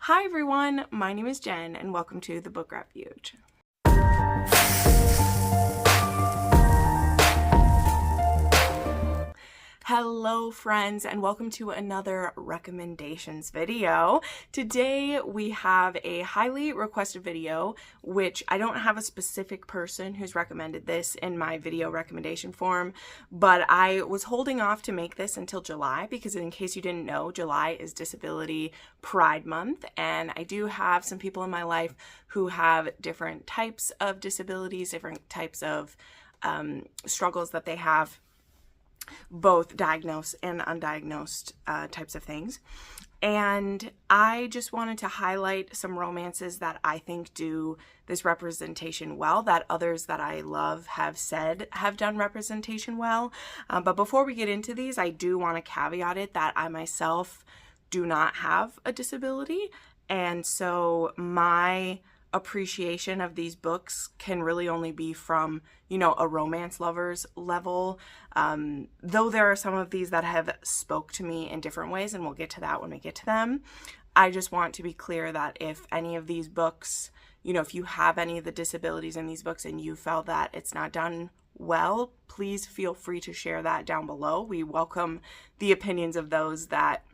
Hi everyone, my name is Jen and welcome to the Book Refuge. Hello friends and welcome to another recommendations video. Today we have a highly requested video, which I don't have a specific person who's recommended this in my video recommendation form, but I was holding off to make this until July because in case you didn't know, July is Disability Pride Month, and I do have some people in my life who have different types of disabilities, different types of struggles that they have, both diagnosed and undiagnosed types of things. And I just wanted to highlight some romances that I think do this representation well, that others that I love have said have done representation well. But before we get into these, I do want to caveat it that I myself do not have a disability. And so my appreciation of these books can really only be from, a romance lover's level. Though there are some of these that have spoke to me in different ways, and we'll get to that when we get to them. I just want to be clear that if any of these books, if you have any of the disabilities in these books and you felt that it's not done well, please feel free to share that down below. We welcome the opinions of those that,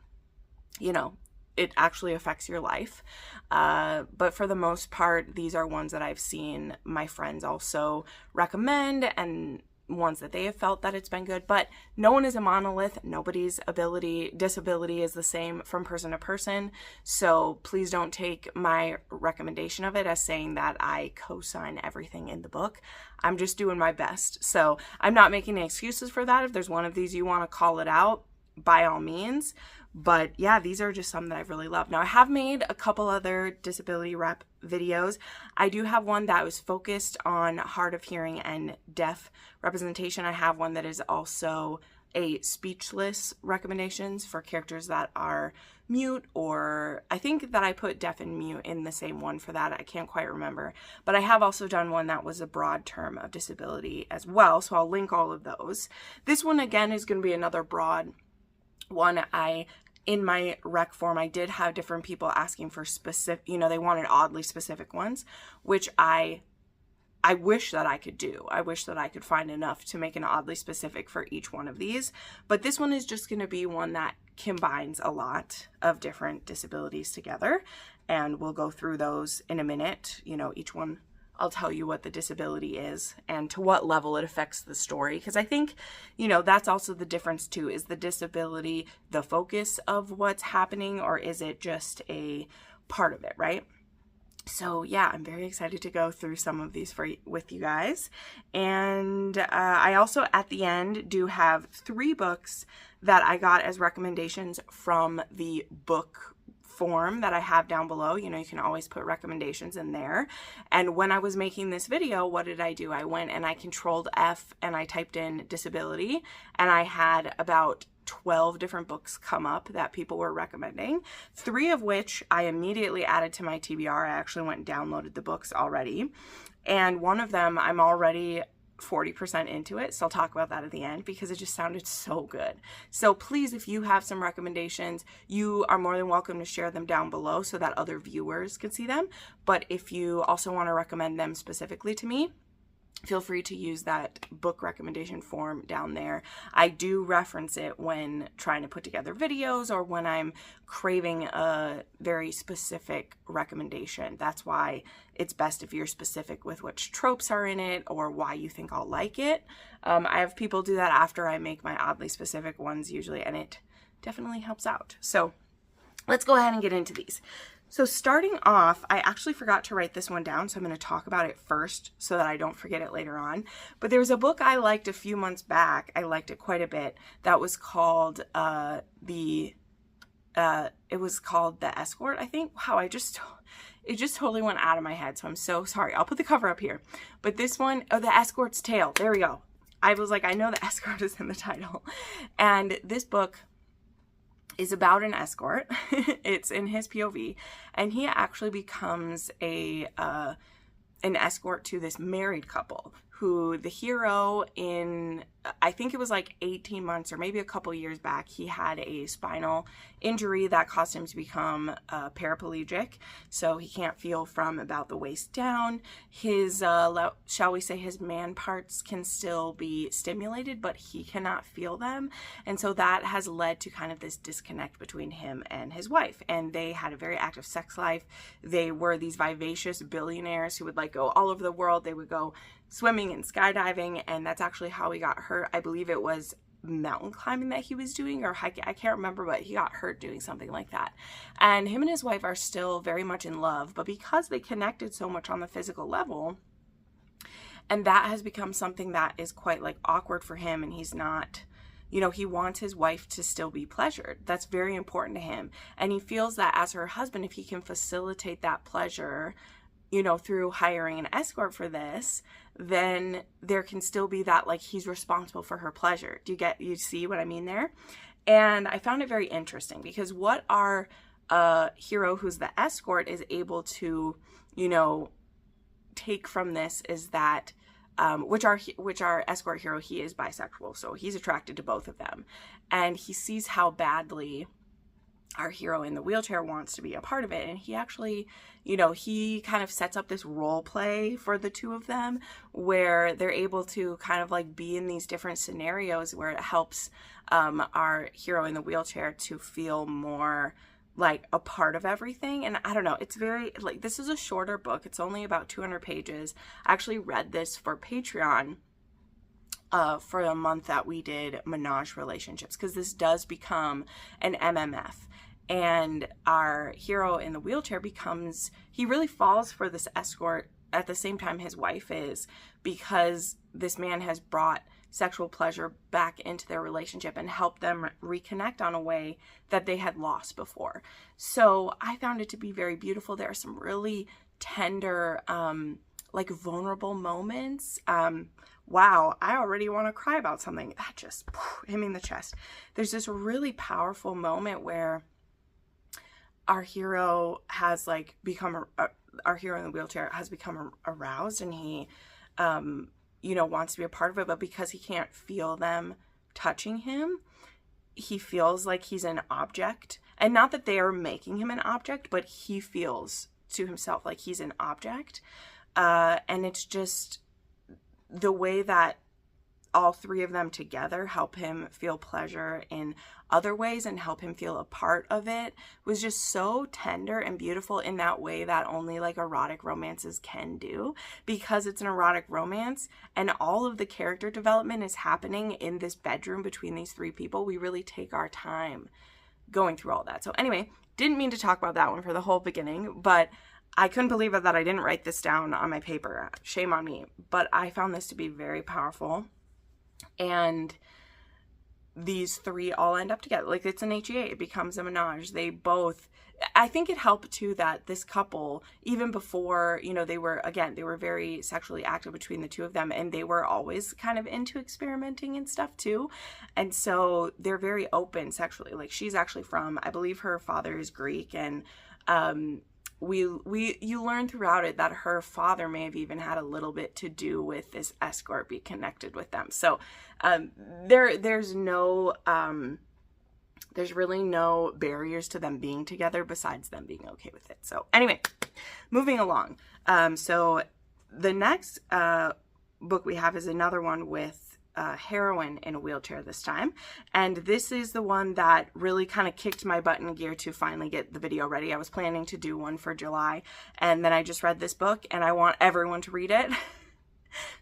it actually affects your life. But for the most part, these are ones that I've seen my friends also recommend and ones that they have felt that it's been good. But no one is a monolith. Nobody's disability is the same from person to person. So please don't take my recommendation of it as saying that I co-sign everything in the book. I'm just doing my best. So I'm not making any excuses for that. If there's one of these you want to call it out, by all means. But yeah, these are just some that I've really loved. Now, I have made a couple other disability rep videos. I do have one that was focused on hard of hearing and deaf representation. I have one that is also a speechless recommendations for characters that are mute, or I think that I put deaf and mute in the same one for that. I can't quite remember. But I have also done one that was a broad term of disability as well. So I'll link all of those. This one, again, is going to be another broad one. In my rec form, I did have different people asking for specific, they wanted oddly specific ones, which I wish that I could do. I wish that I could find enough to make an oddly specific for each one of these. But this one is just going to be one that combines a lot of different disabilities together. And we'll go through those in a minute. Each one, I'll tell you what the disability is and to what level it affects the story. Because I think, that's also the difference too. Is the disability the focus of what's happening, or is it just a part of it, right? So yeah, I'm very excited to go through some of these with you guys. And I also, at the end, do have 3 books that I got as recommendations from the book form that I have down below. You can always put recommendations in there. And when I was making this video, what did I do? I went and I controlled F and I typed in disability, and I had about 12 different books come up that people were recommending, 3 of which I immediately added to my TBR. I actually went and downloaded the books already. And one of them, I'm already 40% into it, so I'll talk about that at the end because it just sounded so good. So please, if you have some recommendations, you are more than welcome to share them down below so that other viewers can see them. But if you also want to recommend them specifically to me, feel free to use that book recommendation form down there. I do reference it when trying to put together videos or when I'm craving a very specific recommendation. That's why it's best if you're specific with which tropes are in it or why you think I'll like it. I have people do that after I make my oddly specific ones usually, and it definitely helps out. So let's go ahead and get into these. So starting off, I actually forgot to write this one down, so I'm going to talk about it first so that I don't forget it later on. But there was a book I liked a few months back. I liked it quite a bit. That was called The Escort, I think. Wow, it just totally went out of my head, so I'm so sorry. I'll put the cover up here. But this one, The Escort's Tale. There we go. I was like, I know the escort is in the title. And this book is about an escort. It's in his POV, and he actually becomes an escort to this married couple who the hero in I think it was like 18 months or maybe a couple years back, he had a spinal injury that caused him to become paraplegic. So he can't feel from about the waist down. His, shall we say, his man parts can still be stimulated, but he cannot feel them. And so that has led to kind of this disconnect between him and his wife. And they had a very active sex life. They were these vivacious billionaires who would like go all over the world. They would go swimming and skydiving, and that's actually how he got hurt. I believe it was mountain climbing that he was doing, or hiking, I can't remember, but he got hurt doing something like that. And him and his wife are still very much in love, but because they connected so much on the physical level, and that has become something that is quite like awkward for him, and he's not, you know, he wants his wife to still be pleasured. That's very important to him. And he feels that as her husband, if he can facilitate that pleasure, you know, through hiring an escort for this, then there can still be that, like, he's responsible for her pleasure. You see what I mean there? And I found it very interesting because what our hero, who's the escort, is able to, you know, take from this is that, which our escort hero, he is bisexual, so he's attracted to both of them. And he sees how badly our hero in the wheelchair wants to be a part of it. And he actually, you know, he kind of sets up this role play for the two of them where they're able to kind of like be in these different scenarios where it helps our hero in the wheelchair to feel more like a part of everything. And I don't know, it's very, like, this is a shorter book. It's only about 200 pages. I actually read this for Patreon for a month that we did Menage relationships, because this does become an MMF. And our hero in the wheelchair becomes, he really falls for this escort at the same time his wife is, because this man has brought sexual pleasure back into their relationship and helped them reconnect on a way that they had lost before. So I found it to be very beautiful. There are some really tender, like vulnerable moments. Wow, I already want to cry about something. That just hit me in the chest. There's this really powerful moment where our hero has like become, our hero in the wheelchair has become aroused, and he, you know, wants to be a part of it, but because he can't feel them touching him, he feels like he's an object. And not that they are making him an object, but he feels to himself like he's an object. And it's just the way that all three of them together help him feel pleasure in other ways and help him feel a part of it was just so tender and beautiful in that way that only like erotic romances can do, because it's an erotic romance and all of the character development is happening in this bedroom between these three people. We really take our time going through all that. So anyway, didn't mean to talk about that one for the whole beginning, but I couldn't believe it that I didn't write this down on my paper. Shame on me. But I found this to be very powerful. And these three all end up together. Like, it's an HEA. It becomes a menage. They both, I think it helped too that this couple, even before, you know, they were very sexually active between the two of them, and they were always kind of into experimenting and stuff too. And so they're very open sexually. Like, she's actually from, I believe her father is Greek, and you learn throughout it that her father may have even had a little bit to do with this escort be connected with them. So there's really no barriers to them being together besides them being okay with it. So anyway, moving along. So the next book we have is another one with a heroine in a wheelchair this time, and this is the one that really kind of kicked my butt in gear to finally get the video ready. I was planning to do one for July, and then I just read this book and I want everyone to read it.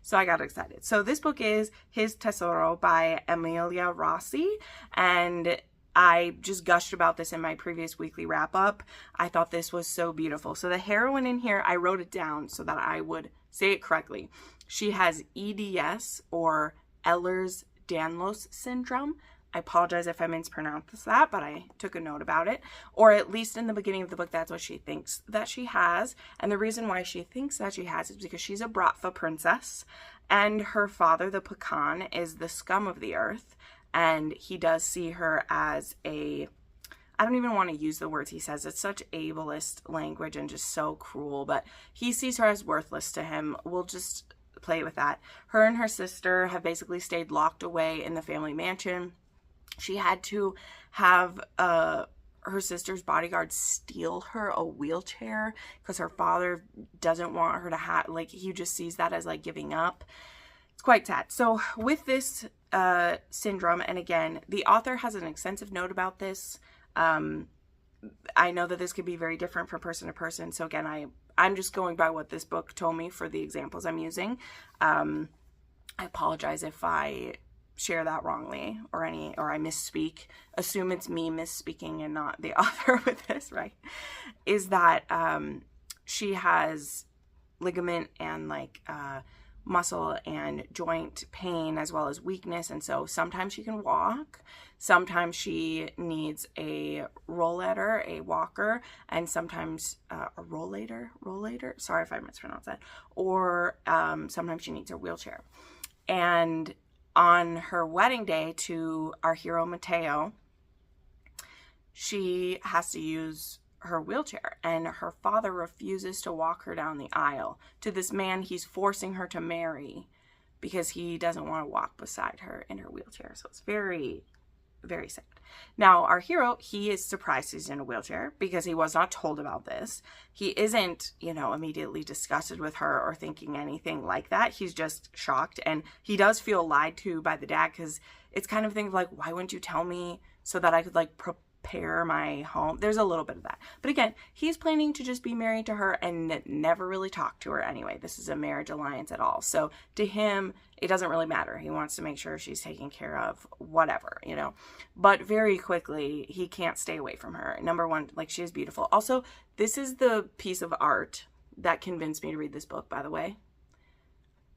So I got excited. So this book is His Tesoro by Emilia Rossi, and I just gushed about this in my previous weekly wrap up. I thought this was so beautiful. So the heroine in here, I wrote it down so that I would say it correctly. She has EDS, or Ehlers-Danlos syndrome. I apologize if I mispronounced that, but I took a note about it. Or at least in the beginning of the book, that's what she thinks that she has. And the reason why she thinks that she has is because she's a Bratva princess, and her father, the Pecan, is the scum of the earth. And he does see her as a, I don't even want to use the words he says. It's such ableist language and just so cruel, but he sees her as worthless to him. We'll just play with that. Her and her sister have basically stayed locked away in the family mansion. She had to have her sister's bodyguard steal her a wheelchair because her father doesn't want her to have, like, he just sees that as like giving up. It's quite sad. So with this syndrome, and again, the author has an extensive note about this. I know that this could be very different from person to person. So again, I'm just going by what this book told me for the examples I'm using. I apologize if I share that wrongly or I misspeak. Assume it's me misspeaking and not the author with this, right? Is that she has ligament and like muscle and joint pain as well as weakness, and so sometimes she can walk, sometimes she needs a rollator, a walker, and sometimes a rollator, sorry if I mispronounced that, or sometimes she needs a wheelchair. And on her wedding day to our hero Matteo, she has to use her wheelchair, and her father refuses to walk her down the aisle to this man he's forcing her to marry because he doesn't want to walk beside her in her wheelchair. So it's very, very sad. Now, our hero, he is surprised he's in a wheelchair because he was not told about this. He isn't, immediately disgusted with her or thinking anything like that. He's just shocked, and he does feel lied to by the dad because it's kind of a thing of like, why wouldn't you tell me so that I could like prepare my home? There's a little bit of that. But again, he's planning to just be married to her and never really talk to her anyway. This is a marriage alliance at all. So to him, it doesn't really matter. He wants to make sure she's taken care of, whatever, But very quickly, he can't stay away from her. Number one, like, she is beautiful. Also, this is the piece of art that convinced me to read this book, by the way.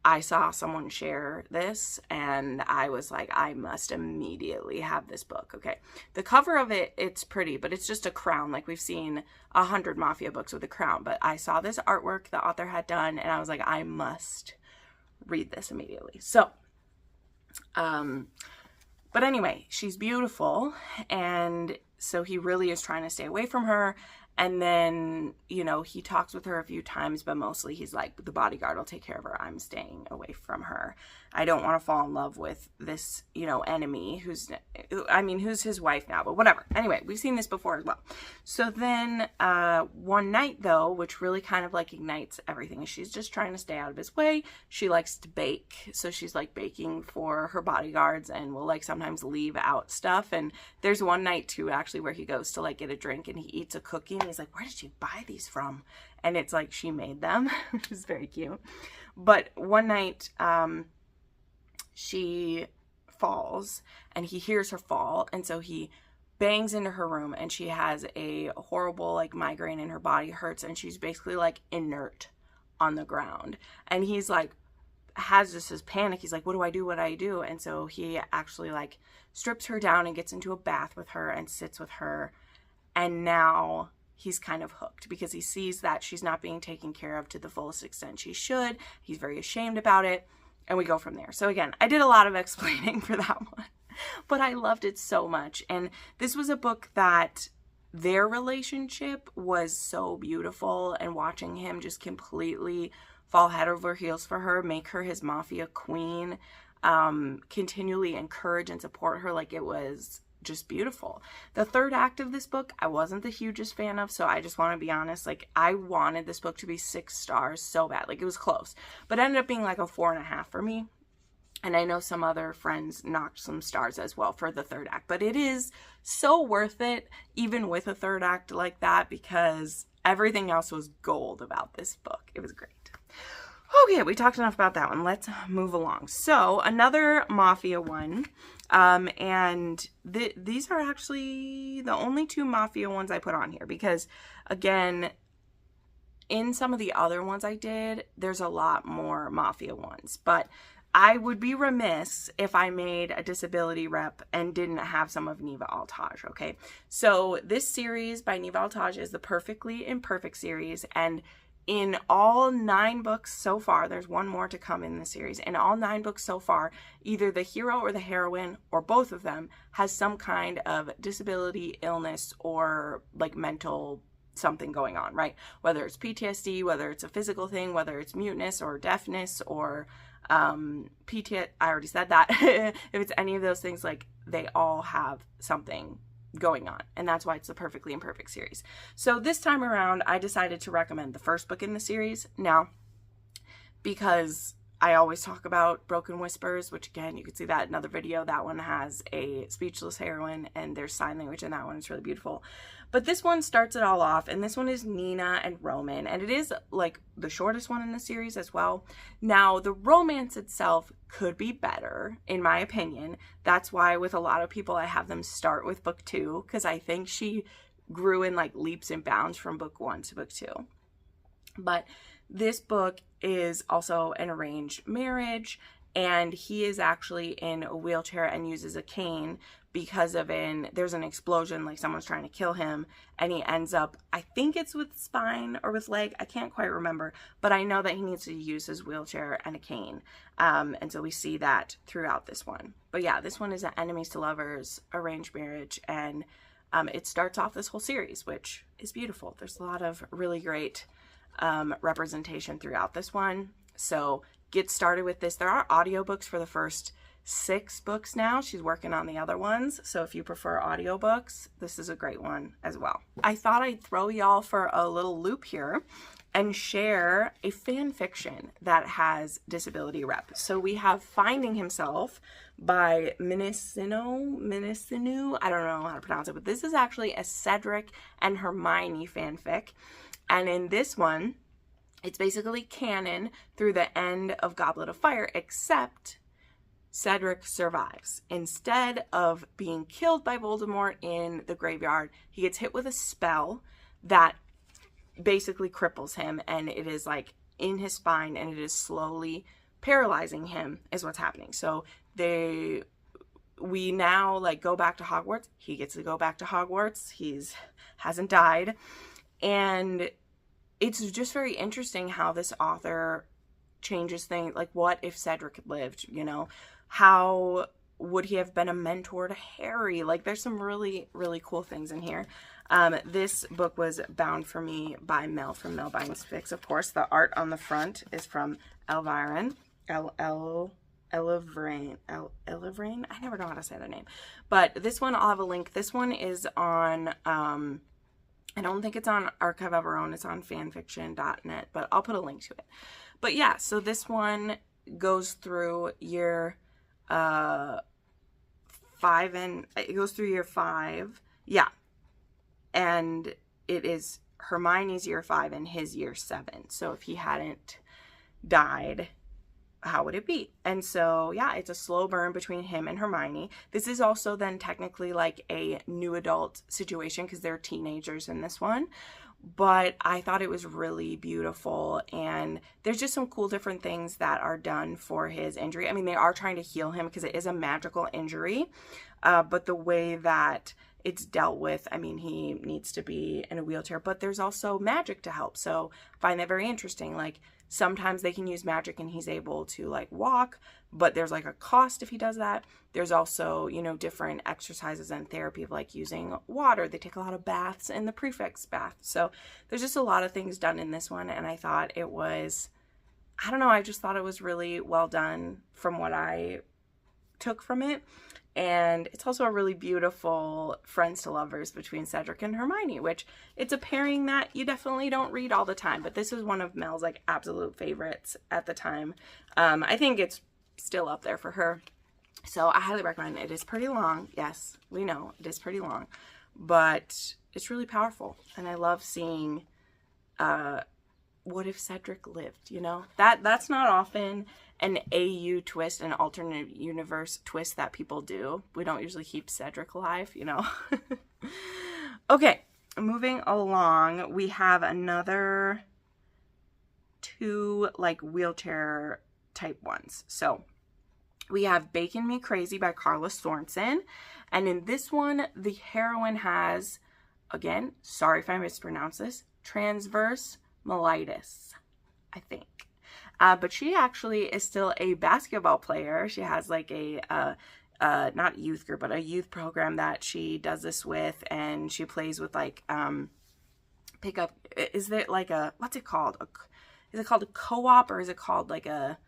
I saw someone share this and I was like, I must immediately have this book. Okay. The cover of it, it's pretty, but it's just a crown. Like, we've seen 100 mafia books with a crown, but I saw this artwork the author had done and I was like, I must read this immediately. So, but anyway, she's beautiful. And so he really is trying to stay away from her. And then, he talks with her a few times, but mostly he's like, the bodyguard will take care of her. I'm staying away from her. I don't want to fall in love with this, enemy who's his wife now, but whatever. Anyway, we've seen this before as well. So then one night, though, which really kind of like ignites everything, is she's just trying to stay out of his way. She likes to bake. So she's like baking for her bodyguards and will like sometimes leave out stuff. And there's one night too, actually, where he goes to like get a drink and he eats a cookie. He's like, where did you buy these from? And it's like she made them, which is very cute. But one night, she falls and he hears her fall. And so he bangs into her room and she has a horrible like migraine and her body hurts. And she's basically like inert on the ground. And he's like, has this panic. He's like, what do I do? What do I do? And so he actually like strips her down and gets into a bath with her and sits with her. And now he's kind of hooked because he sees that she's not being taken care of to the fullest extent she should. He's very ashamed about it. And we go from there. So again, I did a lot of explaining for that one, but I loved it so much. And this was a book that their relationship was so beautiful, and watching him just completely fall head over heels for her, make her his mafia queen, continually encourage and support her, like, it was just beautiful. The third act of this book, I wasn't the hugest fan of, so I just want to be honest. Like, I wanted this book to be 6 stars so bad. Like, it was close, but it ended up being like a 4.5 for me. And I know some other friends knocked some stars as well for the third act, but it is so worth it, even with a third act like that, because everything else was gold about this book. It was great. Okay, we talked enough about that one. Let's move along. So another mafia one, and these are actually the only 2 mafia ones I put on here because, again, in some of the other ones I did, there's a lot more mafia ones, but I would be remiss if I made a disability rep and didn't have some of Neva Altaj, okay? So this series by Neva Altaj is the Perfectly Imperfect series, and in all 9 books so far, there's one more to come in the series, in all 9 books so far, either the hero or the heroine, or both of them, has some kind of disability, illness, or like mental something going on, right? Whether it's PTSD, whether it's a physical thing, whether it's muteness or deafness or PTSD, I already said that. If it's any of those things, like, they all have something going on, and that's why it's the Perfectly Imperfect series. So this time around, I decided to recommend the first book in the series. Now, because I always talk about Broken Whispers, which again, you can see that in another video. That one has a speechless heroine and there's sign language in that one. It's really beautiful. But this one starts it all off, and this one is Nina and Roman, and it is like the shortest one in the series as well. Now, the romance itself could be better, in my opinion. That's why with a lot of people, I have them start with book 2, because I think she grew in like leaps and bounds from book 1 to book 2. But this book is also an arranged marriage, and he is actually in a wheelchair and uses a cane because there's an explosion, like someone's trying to kill him, and he ends up, I think it's with spine or with leg, I can't quite remember, but I know that he needs to use his wheelchair and a cane, and so we see that throughout this one. But yeah, this one is an enemies to lovers arranged marriage, and it starts off this whole series, which is beautiful. There's a lot of really great representation throughout this one. So get started with this. There are audiobooks for the first 6 books now. She's working on the other ones. So if you prefer audiobooks, this is a great one as well. I thought I'd throw y'all for a little loop here and share a fan fiction that has disability rep. So we have Finding Himself by Minisinu. I don't know how to pronounce it, but this is actually a Cedric and Hermione fanfic. And in this one, it's basically canon through the end of Goblet of Fire, except Cedric survives. Instead of being killed by Voldemort in the graveyard, he gets hit with a spell that basically cripples him, and it is like in his spine, and it is slowly paralyzing him is what's happening. So we now like go back to Hogwarts. He gets to go back to Hogwarts. Hasn't died. And it's just very interesting how this author changes things. Like, what if Cedric had lived, you know? How would he have been a mentor to Harry? Like, there's some really, really cool things in here. This book was bound for me by Mel from Mel Binds Fix. Of course, the art on the front is from Elviren. Elivrain. I never know how to say their name. But this one, I'll have a link. This one is on... I don't think it's on Archive of Our Own. It's on fanfiction.net, but I'll put a link to it. But yeah, so this one goes through year 5, and it goes through year 5. Yeah. And it is Hermione's year 5 and his year 7. So if he hadn't died, how would it be? And so, yeah, it's a slow burn between him and Hermione. This is also then technically like a new adult situation because they're teenagers in this one. But I thought it was really beautiful, and there's just some cool different things that are done for his injury. I mean, they are trying to heal him because it is a magical injury, but the way that it's dealt with, I mean, he needs to be in a wheelchair, but there's also magic to help. So I find that very interesting. Like, sometimes they can use magic and he's able to like walk, but there's like a cost if he does that. There's also, you know, different exercises and therapy of like using water. They take a lot of baths in the prefix bath. So there's just a lot of things done in this one. And I thought it was, I don't know, I just thought it was really well done from what I took from it. And it's also a really beautiful friends to lovers between Cedric and Hermione, which it's a pairing that you definitely don't read all the time. But this is one of Mel's like absolute favorites at the time. I think it's still up there for her. So I highly recommend it. It is pretty long. Yes, we know it is pretty long, but it's really powerful. And I love seeing what if Cedric lived, you know? That's not often an AU twist, an alternate universe twist that people do. We don't usually keep Cedric alive, you know? Okay, moving along, we have another 2 like wheelchair type ones. So we have Bacon Me Crazy by Carla Sorensen. And in this one, the heroine has, again, sorry if I mispronounce this, transverse myelitis, I think. But she actually is still a basketball player. She has like a, not youth group, but a youth program that she does this with. And she plays with like pick up, is it like a, what's it called? Is it called a co-op, or is it called like a,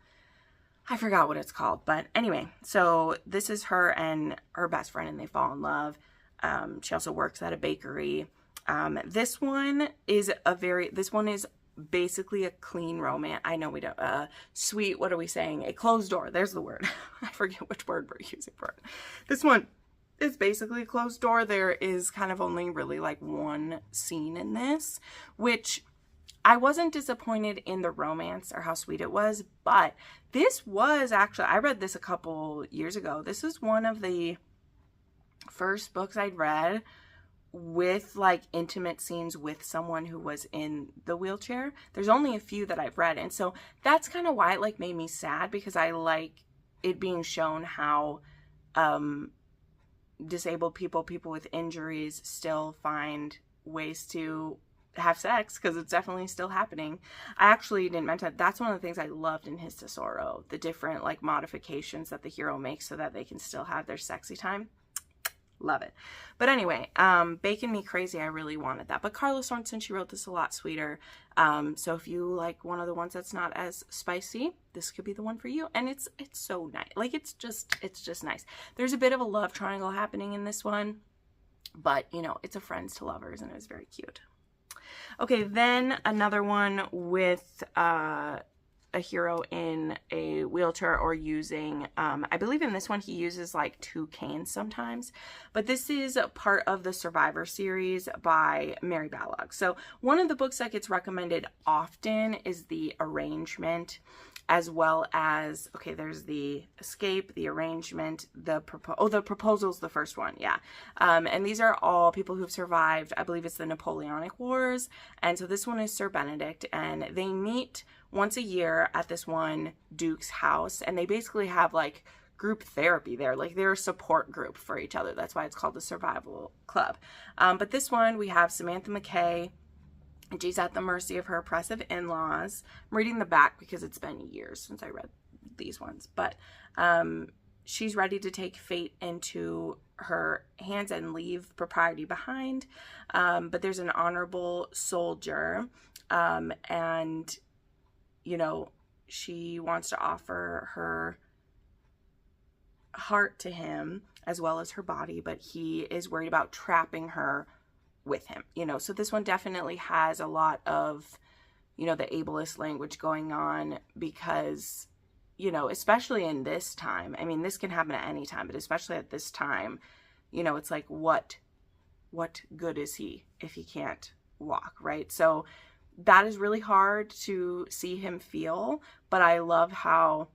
I forgot what it's called. But anyway, so this is her and her best friend, and they fall in love. She also works at a bakery. This one is basically a clean romance. I know we don't, sweet, what are we saying? A closed door. There's the word. I forget which word we're using for it. This one is basically a closed door. There is kind of only really like one scene in this, which I wasn't disappointed in the romance or how sweet it was, but this was actually, I read this a couple years ago. This is one of the first books I'd read with like intimate scenes with someone who was in the wheelchair. There's only a few that I've read, and so that's kind of why it like made me sad, because I like it being shown how disabled people with injuries still find ways to have sex, because it's definitely still happening. I actually didn't mention that's one of the things I loved in his Tesoro, the different like modifications that the hero makes so that they can still have their sexy time. Love it. But anyway, Bacon Me Crazy, I really wanted that. But Carla Sorensen, she wrote this a lot sweeter. So if you like one of the ones that's not as spicy, this could be the one for you. And it's so nice. Like it's just nice. There's a bit of a love triangle happening in this one, but you know, it's a friends to lovers, and it was very cute. Okay, then another one with a hero in a wheelchair or using, I believe in this one he uses like 2 canes sometimes, but this is a part of the Survivor series by Mary Balogh. So one of the books that gets recommended often is The Arrangement, as well as, okay, there's the Escape, The Arrangement, the Proposal's the first one, yeah. And these are all people who've survived, I believe it's the Napoleonic Wars, and so this one is Sir Benedict, and they meet once a year at this one Duke's house, and they basically have like group therapy there, like they're a support group for each other. That's why it's called the Survival Club. But this one, we have Samantha McKay, and she's at the mercy of her oppressive in-laws. I'm reading the back because it's been years since I read these ones, but she's ready to take fate into her hands and leave propriety behind. But there's an honorable soldier, and you know, she wants to offer her heart to him as well as her body, but he is worried about trapping her with him, you know. So this one definitely has a lot of, you know, the ableist language going on, because, you know, especially in this time, I mean, this can happen at any time, but especially at this time, you know, it's like, what good is he if he can't walk, right? So that is really hard to see him feel, but I love how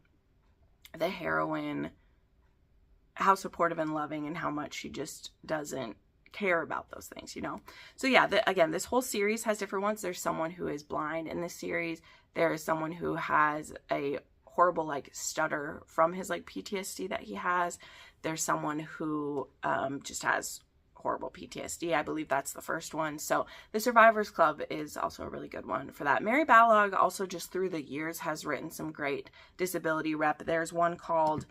the heroine, how supportive and loving, and how much she just doesn't care about those things, you know? So yeah, again, this whole series has different ones. There's someone who is blind in this series. There is someone who has a horrible like stutter from his like PTSD that he has. There's someone who just has horrible PTSD. I believe that's the first one. So the Survivors Club is also a really good one for that. Mary Balogh also just through the years has written some great disability rep. There's one called,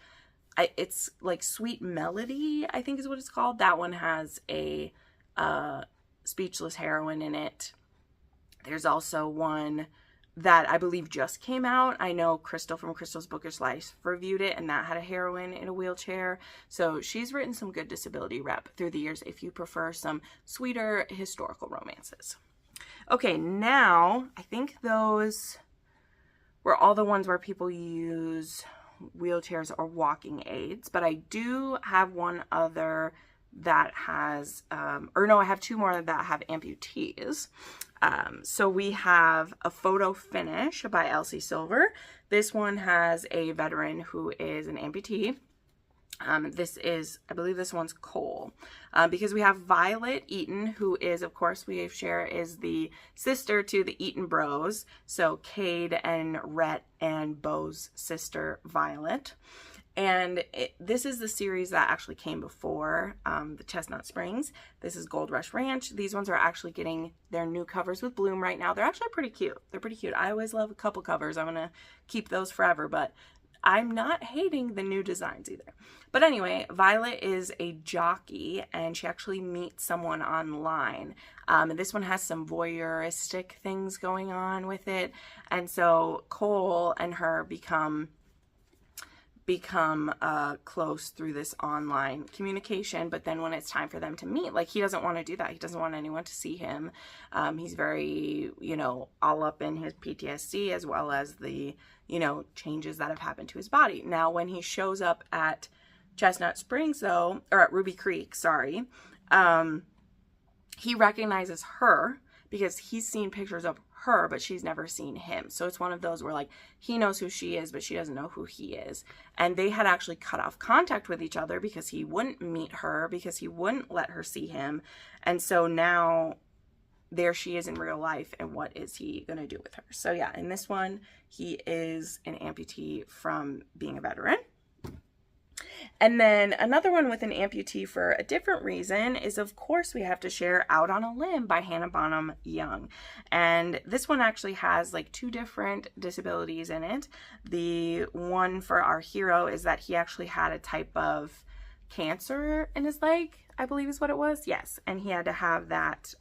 it's like Sweet Melody, I think is what it's called. That one has a speechless heroine in it. There's also one that I believe just came out. I know Crystal from Crystal's Bookish Life reviewed it, and that had a heroine in a wheelchair. So she's written some good disability rep through the years if you prefer some sweeter historical romances. Okay, now I think those were all the ones where people use wheelchairs or walking aids, but I do have one other that has, or no, I have 2 more that have amputees. So we have A Photo Finish by Elsie Silver. This one has a veteran who is an amputee. This is, I believe this one's Cole, because we have Violet Eaton, who is, of course, we share is the sister to the Eaton bros. So Cade and Rhett and Bo's sister, Violet. And this is the series that actually came before the Chestnut Springs. This is Gold Rush Ranch. These ones are actually getting their new covers with Bloom right now. They're actually pretty cute. They're pretty cute. I always love a couple covers. I'm going to keep those forever. But I'm not hating the new designs either. But anyway, Violet is a jockey, and she actually meets someone online. And this one has some voyeuristic things going on with it. And so Cole and her become close through this online communication. But then when it's time for them to meet, like, he doesn't want to do that. He doesn't want anyone to see him. He's very, you know, all up in his PTSD, as well as the, you know, changes that have happened to his body. Now, when he shows up at Chestnut Springs, though, or at Ruby Creek, sorry, he recognizes her because he's seen pictures of her, but she's never seen him. So it's one of those where, like, he knows who she is, but she doesn't know who he is. And they had actually cut off contact with each other because he wouldn't meet her, because he wouldn't let her see him. And so now there she is in real life, and what is he gonna do with her? So yeah, in this one, he is an amputee from being a veteran. And then another one with an amputee for a different reason is, of course, we have to share Out on a Limb by Hannah Bonham Young. And this one actually has like 2 different disabilities in it. The one for our hero is that he actually had a type of cancer in his leg, I believe is what it was. Yes. And he had to have that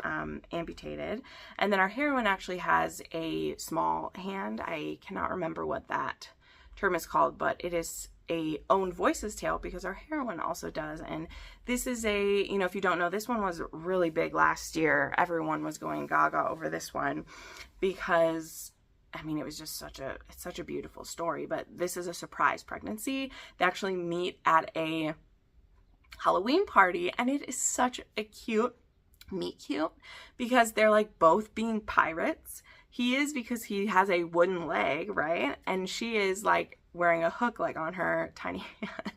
amputated. And then our heroine actually has a small hand. I cannot remember what that term is called, but it is a own voices tale because our heroine also does. And this is a, you know, if you don't know, this one was really big last year. Everyone was going gaga over this one because, I mean, it was just it's such a beautiful story. But this is a surprise pregnancy. They actually meet at a Halloween party, and it is such a cute meet cute because they're like both being pirates. He is because he has a wooden leg, right? And she is like wearing a hook like on her tiny hand.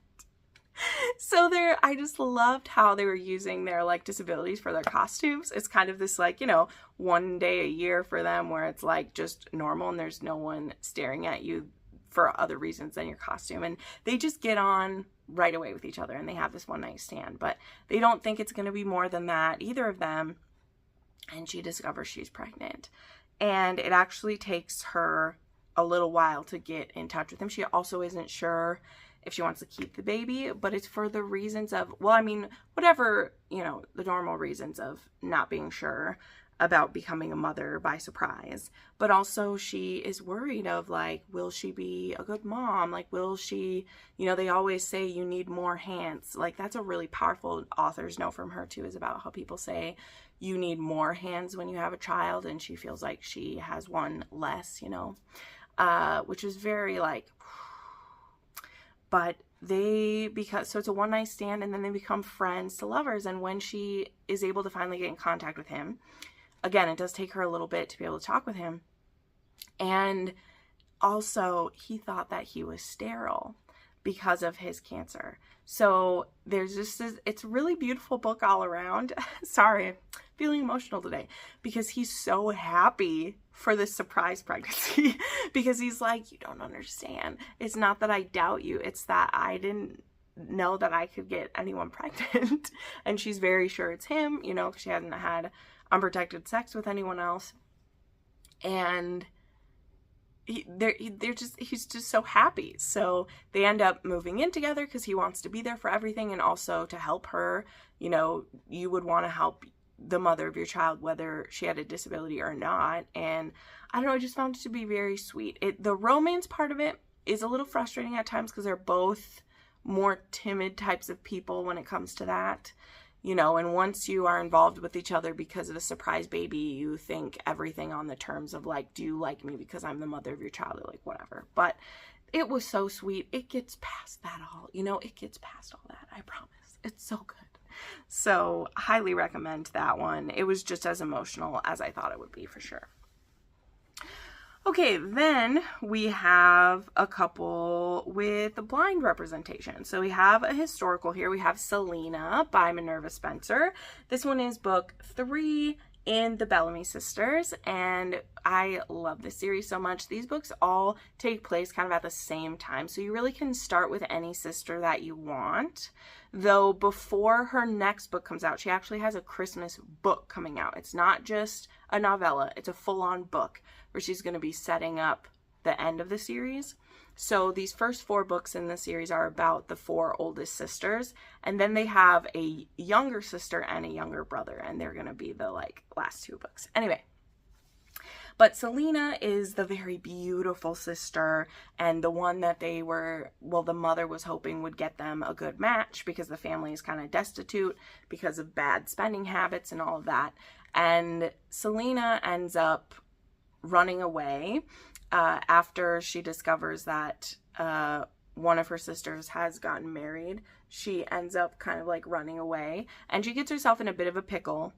So I just loved how they were using their like disabilities for their costumes. It's kind of this like, you know, one day a year for them where it's like just normal and there's no one staring at you for other reasons than your costume. And they just get on right away with each other and they have this one night stand, but they don't think it's going to be more than that, either of them. And she discovers she's pregnant. And it actually takes her a little while to get in touch with him. She also isn't sure if she wants to keep the baby, but it's for the reasons of, well, I mean, whatever, you know, the normal reasons of not being sure about becoming a mother by surprise. But also she is worried of like, will she be a good mom? Like, will she, you know, they always say you need more hands. Like, that's a really powerful author's note from her too, is about how people say you need more hands when you have a child, and she feels like she has one less, you know, which is very like, but so it's a one night stand, and then they become friends to lovers. And when she is able to finally get in contact with him, again, it does take her a little bit to be able to talk with him. And also he thought that he was sterile because of his cancer. So there's just this, it's a really beautiful book all around. Sorry, I'm feeling emotional today because he's so happy for this surprise pregnancy because he's like, you don't understand. It's not that I doubt you. It's that I didn't know that I could get anyone pregnant. And she's very sure it's him, you know, because she hadn't had unprotected sex with anyone else. And he's just so happy. So they end up moving in together because he wants to be there for everything and also to help her. You know, you would want to help the mother of your child whether she had a disability or not. And I don't know, I just found it to be very sweet. The romance part of it is a little frustrating at times because they're both more timid types of people when it comes to that. You know, and once you are involved with each other because of a surprise baby, you think everything on the terms of like, do you like me because I'm the mother of your child, or like whatever. But it was so sweet. It gets past that all, you know, it gets past all that. I promise. It's so good. So highly recommend that one. It was just as emotional as I thought it would be for sure. Okay, then we have a couple with the blind representation. So we have a historical here. We have Selina by Minerva Spencer. This one is book 3 in the Bellamy Sisters, and I love this series so much. These books all take place kind of at the same time, so you really can start with any sister that you want. Though before her next book comes out, she actually has a Christmas book coming out. It's not just a novella, it's a full-on book where she's going to be setting up the end of the series. So these first 4 books in the series are about the 4 oldest sisters, and then they have a younger sister and a younger brother, and they're going to be the like last 2 books. Anyway, but Selina is the very beautiful sister, and the one that they were, well, the mother was hoping would get them a good match because the family is kind of destitute because of bad spending habits and all of that. And Selina ends up running away after she discovers that one of her sisters has gotten married. She ends up kind of like running away, and she gets herself in a bit of a pickle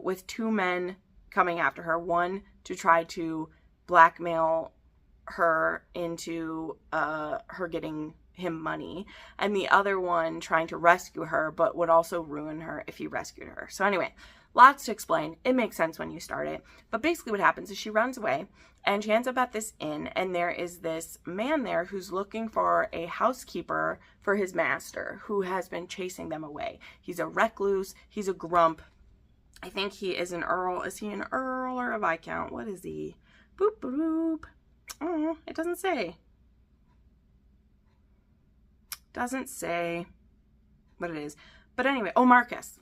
with 2 men coming after her. One to try to blackmail her into her getting him money, and the other one trying to rescue her, but would also ruin her if he rescued her. So anyway, lots to explain. It makes sense when you start it. But basically what happens is she runs away, and she ends up at this inn, and there is this man there who's looking for a housekeeper for his master, who has been chasing them away. He's a recluse. He's a grump. I think he is an earl. Is he an earl or a viscount? What is he? Boop, boop. Oh, it doesn't say. Doesn't say what it is. But anyway, oh, Marcus.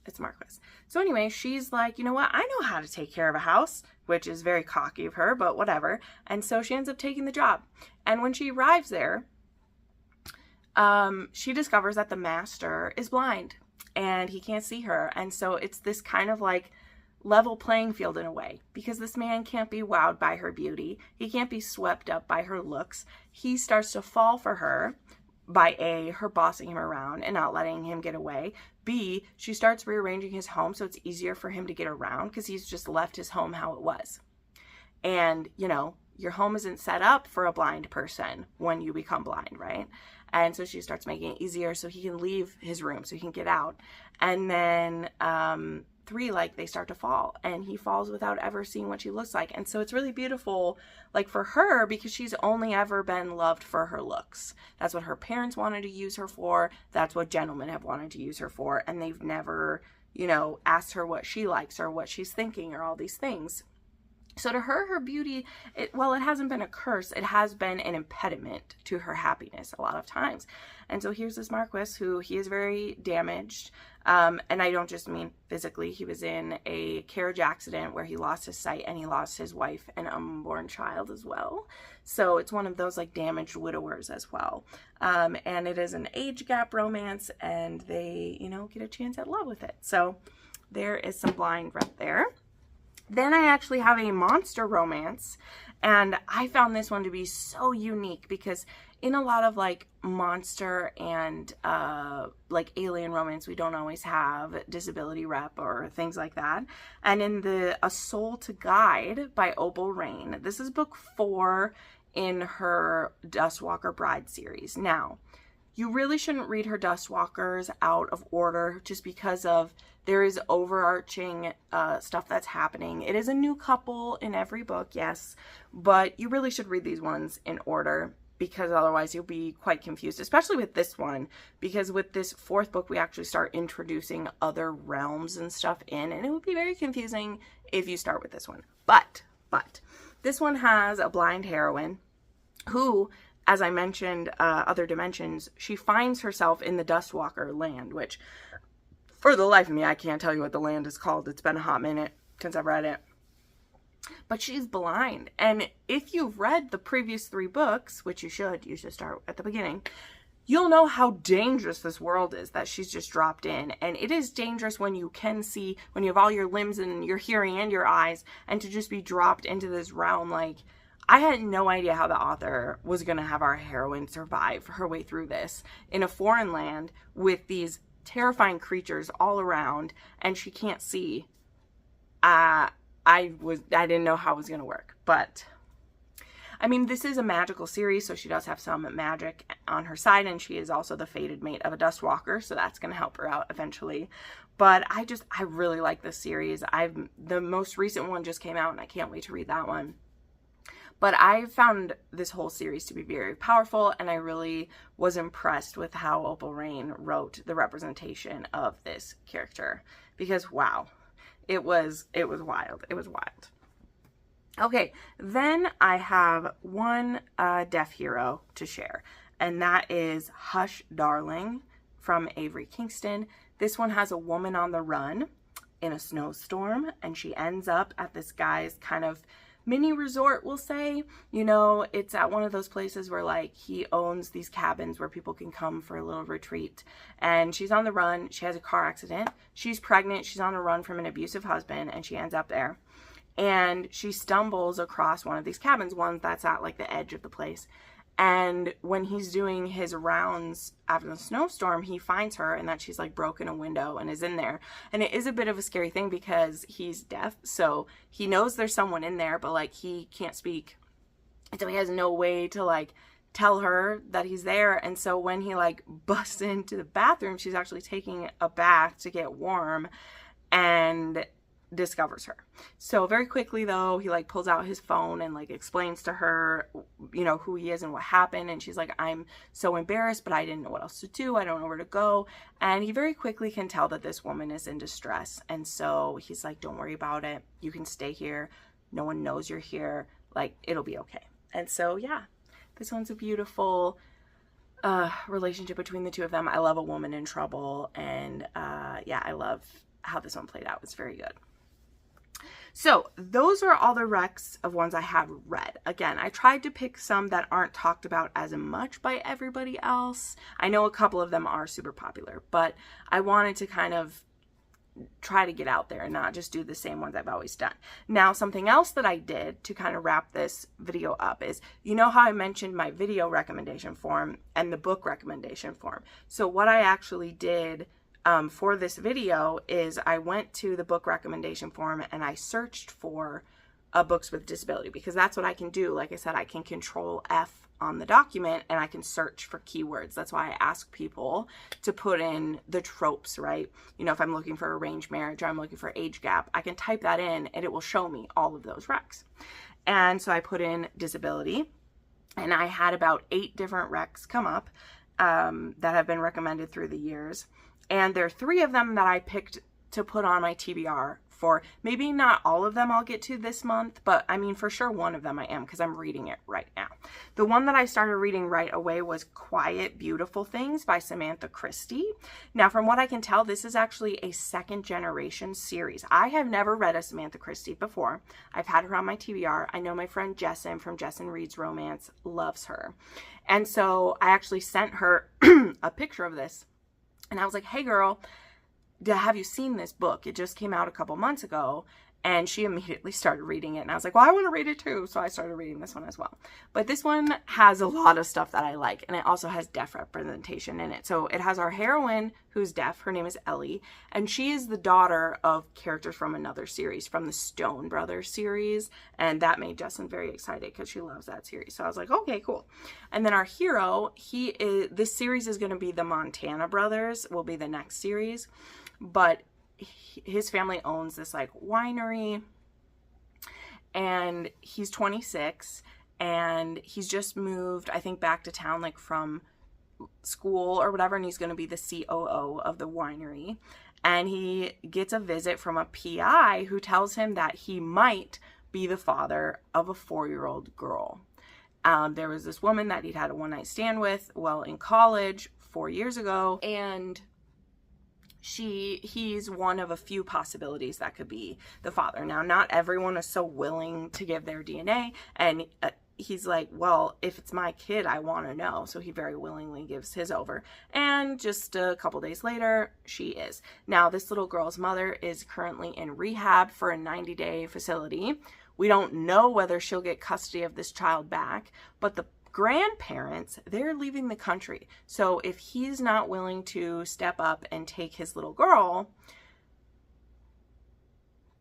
It's Marcus. So anyway, she's like, you know what? I know how to take care of a house, which is very cocky of her, but whatever. And so she ends up taking the job. And when she arrives there, she discovers that the master is blind and he can't see her. And so it's this kind of like level playing field in a way, because this man can't be wowed by her beauty. He can't be swept up by her looks. He starts to fall for her by A, her bossing him around and not letting him get away. B, she starts rearranging his home so it's easier for him to get around because he's just left his home how it was. And, you know, your home isn't set up for a blind person when you become blind, right? And so she starts making it easier so he can leave his room, so he can get out. And then 3, like, they start to fall, and he falls without ever seeing what she looks like. And so it's really beautiful, like, for her, because she's only ever been loved for her looks. That's what her parents wanted to use her for. That's what gentlemen have wanted to use her for. And they've never, you know, asked her what she likes or what she's thinking or all these things. So to her, her beauty, it hasn't been a curse. It has been an impediment to her happiness a lot of times. And so here's this Marquis who, he is very damaged. And I don't just mean physically. He was in a carriage accident where he lost his sight, and he lost his wife and unborn child as well. So it's one of those like damaged widowers as well. And it is an age gap romance, and they, you know, get a chance at love with it. So there is some blind right there. Then I actually have a monster romance, and I found this one to be so unique because in a lot of like monster and like alien romance, we don't always have disability rep or things like that. And in the A Soul to Guide by Opal Rain, this is book 4 in her Dustwalker Bride series. Now, you really shouldn't read her Dustwalkers out of order just because of there is overarching stuff that's happening. It is a new couple in every book, yes, but you really should read these ones in order because otherwise you'll be quite confused, especially with this one, because with this 4th book, we actually start introducing other realms and stuff in, and it would be very confusing if you start with this one. But this one has a blind heroine who, as I mentioned, Other Dimensions, she finds herself in the Dustwalker land, which, for the life of me, I can't tell you what the land is called. It's been a hot minute since I've read it. But she's blind. And if you've read the previous 3 books, which you should start at the beginning, you'll know how dangerous this world is that she's just dropped in. And it is dangerous when you can see, when you have all your limbs and your hearing and your eyes, and to just be dropped into this realm. Like, I had no idea how the author was going to have our heroine survive her way through this in a foreign land with these terrifying creatures all around, and she can't see. I didn't know how it was going to work, but I mean, this is a magical series, so she does have some magic on her side, and she is also the fated mate of a Dustwalker, so that's going to help her out eventually. But I really like this series. The most recent one just came out, and I can't wait to read that one. But I found this whole series to be very powerful, and I really was impressed with how Opal Rain wrote the representation of this character. Because, wow, it was wild. It was wild. Okay, then I have one deaf hero to share, and that is Hush Darling from Avery Kingston. This one has a woman on the run in a snowstorm, and she ends up at this guy's kind of mini resort, we'll say. You know, it's at one of those places where like he owns these cabins where people can come for a little retreat, and she's on the run. She has a car accident. She's pregnant. She's on a run from an abusive husband, and she ends up there. And she stumbles across one of these cabins, one that's at like the edge of the place. And when he's doing his rounds after the snowstorm, he finds her, and that she's like broken a window and is in there. And it is a bit of a scary thing because he's deaf. So he knows there's someone in there, but like he can't speak. And so he has no way to like tell her that he's there. And so when he like busts into the bathroom, she's actually taking a bath to get warm and discovers her. So very quickly though, he like pulls out his phone and like explains to her, you know, who he is and what happened. And she's like, I'm so embarrassed, but I didn't know what else to do. I don't know where to go. And he very quickly can tell that this woman is in distress. And so he's like, don't worry about it. You can stay here. No one knows you're here. Like, it'll be okay. And so, yeah, this one's a beautiful relationship between the two of them. I love a woman in trouble. And yeah, I love how this one played out. It's very good. So those are all the recs of ones I have read. Again, I tried to pick some that aren't talked about as much by everybody else. I know a couple of them are super popular, but I wanted to kind of try to get out there and not just do the same ones I've always done. Now, something else that I did to kind of wrap this video up is, you know how I mentioned my video recommendation form and the book recommendation form. So what I actually did for this video is I went to the book recommendation form and I searched for books with disability, because that's what I can do. Like I said, I can control F on the document and I can search for keywords. That's why I ask people to put in the tropes, right? You know, if I'm looking for arranged marriage or I'm looking for age gap, I can type that in and it will show me all of those recs. And so I put in disability, and I had about 8 different recs come up that have been recommended through the years. And there are 3 of them that I picked to put on my TBR for. Maybe not all of them I'll get to this month, but I mean, for sure one of them I am, because I'm reading it right now. The one that I started reading right away was Quiet Beautiful Things by Samantha Christie. Now, from what I can tell, this is actually a 2nd generation series. I have never read a Samantha Christie before. I've had her on my TBR. I know my friend Jessin from Jessin Reads Romance loves her. And so I actually sent her a picture of this. And I was like, hey girl, have you seen this book? It just came out a couple months ago. And she immediately started reading it. And I was like, well, I want to read it too. So I started reading this one as well. But this one has a lot of stuff that I like. And it also has deaf representation in it. So it has our heroine who's deaf. Her name is Ellie. And she is the daughter of characters from another series, from the Stone Brothers series. And that made Jessin very excited because she loves that series. So I was like, okay, cool. And then our hero, this series is going to be the Montana Brothers, will be the next series. But his family owns this like winery, and he's 26 and he's just moved, I think, back to town like from school or whatever, and he's going to be the COO of the winery. And he gets a visit from a PI who tells him that he might be the father of a 4-year-old girl. There was this woman that he'd had a one-night stand with while in college 4 years ago, and he's one of a few possibilities that could be the father. Now, not everyone is so willing to give their DNA, and he's like, well, if it's my kid, I want to know. So he very willingly gives his over. And just a couple days later, she is. Now, this little girl's mother is currently in rehab for a 90-day facility. We don't know whether she'll get custody of this child back, but the grandparents, they're leaving the country. So if he's not willing to step up and take his little girl,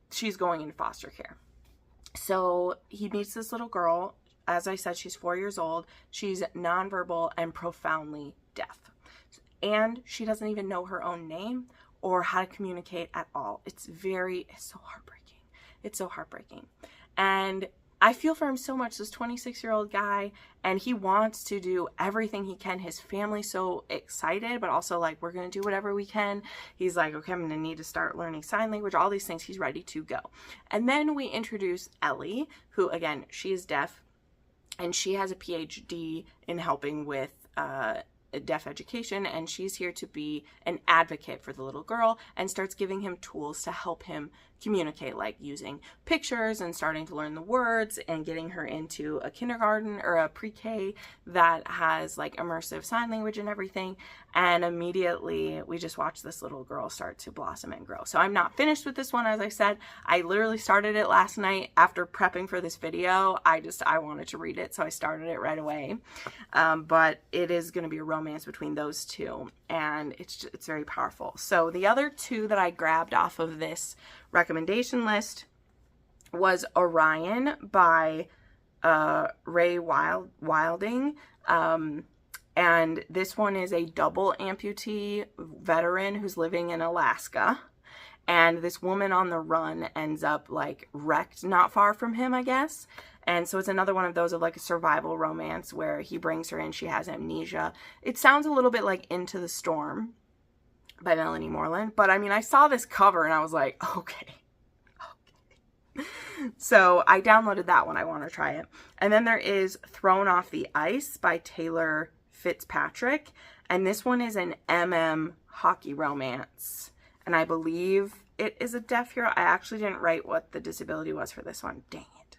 she's going into foster care. So he meets this little girl. As I said, she's 4 years old. She's nonverbal and profoundly deaf. And she doesn't even know her own name or how to communicate at all. It's so heartbreaking. It's so heartbreaking. And I feel for him so much, this 26-year-old guy, and he wants to do everything he can. His family's so excited, but also like, we're going to do whatever we can. He's like, okay, I'm going to need to start learning sign language, all these things. He's ready to go. And then we introduce Ellie, who, again, she is deaf, and she has a PhD in helping with deaf education, and she's here to be an advocate for the little girl, and starts giving him tools to help him communicate, like using pictures and starting to learn the words, and getting her into a kindergarten or a pre-K that has like immersive sign language and everything. And immediately we just watch this little girl start to blossom and grow. So I'm not finished with this one. As I said, I literally started it last night after prepping for this video. I wanted to read it, so I started it right away. But it is going to be a romance between those two, and it's very powerful. So the other two that I grabbed off of this recommendation list was Orion by Ray Wilding. And this one is a double amputee veteran who's living in Alaska. And this woman on the run ends up like wrecked not far from him, I guess. And so it's another one of those of like a survival romance where he brings her in, she has amnesia. It sounds a little bit like Into the Storm by Melanie Moreland. But I mean, I saw this cover and I was like, okay. So I downloaded that one. I want to try it. And then there is Thrown Off the Ice by Taylor Fitzpatrick. And this one is an hockey romance. And I believe it is a deaf hero. I actually didn't write what the disability was for this one. Dang it.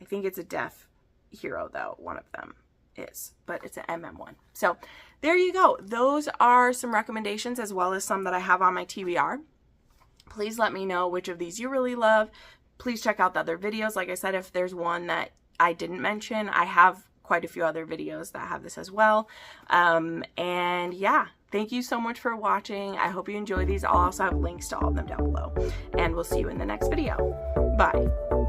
I think it's a deaf hero, though. One of them is. But it's an one. So there you go. Those are some recommendations, as well as some that I have on my TBR. Please let me know which of these you really love. Please check out the other videos. Like I said, if there's one that I didn't mention, I have quite a few other videos that have this as well. And yeah, thank you so much for watching. I hope you enjoy these. I'll also have links to all of them down below. And we'll see you in the next video. Bye.